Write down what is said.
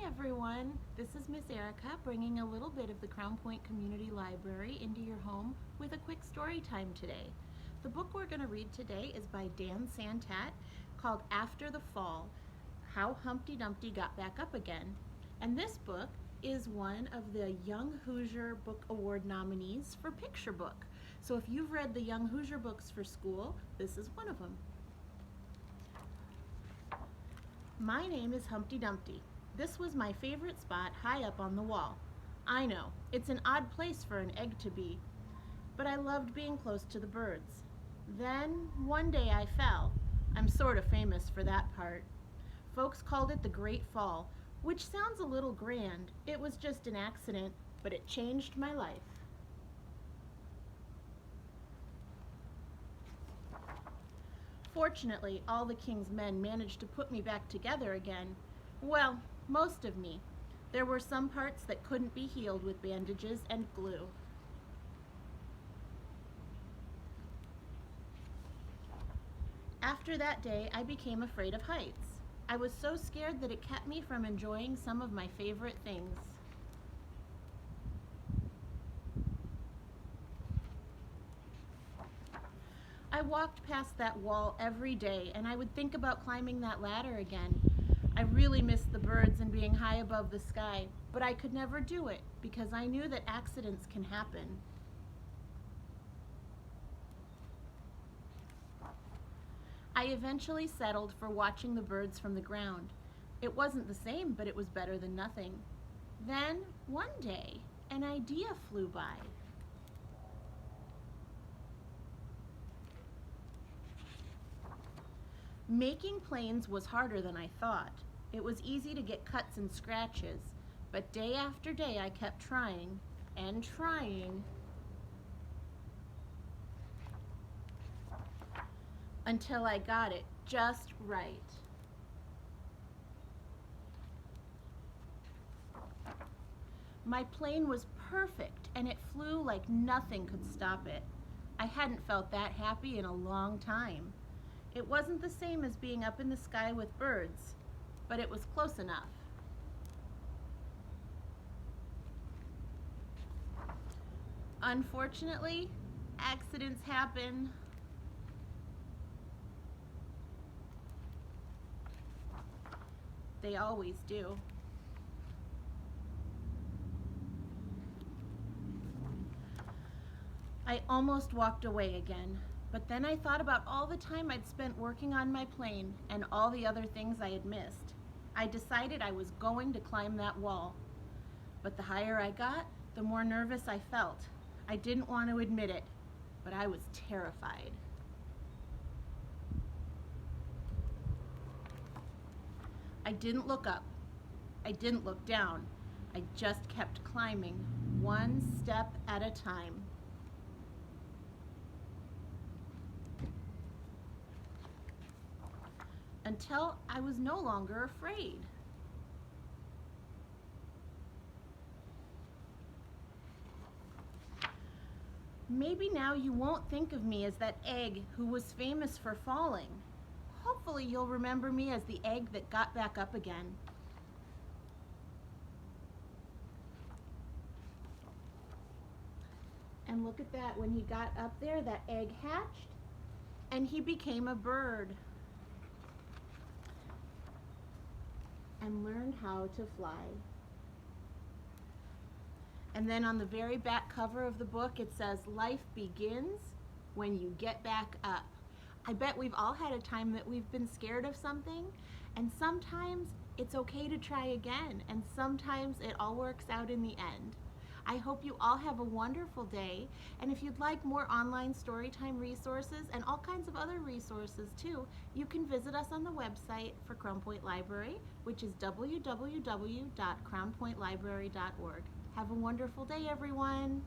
everyone. This is Miss Erika bringing a little bit of the Crown Point Community Library into your home with a quick story time today. The book we're going to read today is by Santat called After the Fall, How Humpty Dumpty Got Back Up Again. And this book is one of the Young Hoosier Book Award nominees for Picture Book. So if you've read the Young Hoosier books for school, this is one of them. My name is Humpty Dumpty. This was my favorite spot high up on the wall. I know, it's an odd place for an egg to be, but I loved being close to the birds. Then, one day I fell. I'm sort of famous for that part. Folks called it the Great Fall, which sounds a little grand. It was just an accident, but it changed my life. Fortunately, all the king's men managed to put me back together again. Well, most of me. There were some parts that couldn't be healed with bandages and glue. After that day, I became afraid of heights. I was so scared that it kept me from enjoying some of my favorite things. I walked past that wall every day, and I would think about climbing that ladder again. I really missed the birds and being high above the sky, but I could never do it because I knew that accidents can happen. I eventually settled for watching the birds from the ground. It wasn't the same, but it was better than nothing. Then, one day, an idea flew by. Making planes was harder than I thought. It was easy to get cuts and scratches, but day after day I kept trying and trying until I got it just right. My plane was perfect and it flew like nothing could stop it. I hadn't felt that happy in a long time. It wasn't the same as being up in the sky with birds, but it was close enough. Unfortunately, accidents happen. They always do. I almost walked away again. But then I thought about all the time I'd spent working on my plane and all the other things I had missed. I decided I was going to climb that wall. But the higher I got, the more nervous I felt. I didn't want to admit it, but I was terrified. I didn't look up. I didn't look down. I just kept climbing, one step at a time. Until I was no longer afraid. Maybe now you won't think of me as that egg who was famous for falling. Hopefully you'll remember me as the egg that got back up again. And look at that, when he got up there, that egg hatched and he became a bird. And learned how to fly. And then on the very back cover of the book it says, life begins when you get back up. I bet we've all had a time that we've been scared of something, and sometimes it's okay to try again, and sometimes it all works out in the end. I hope you all have a wonderful day, and if you'd like more online storytime resources and all kinds of other resources too, you can visit us on the website for Crown Point Library, which is www.crownpointlibrary.org. Have a wonderful day, everyone.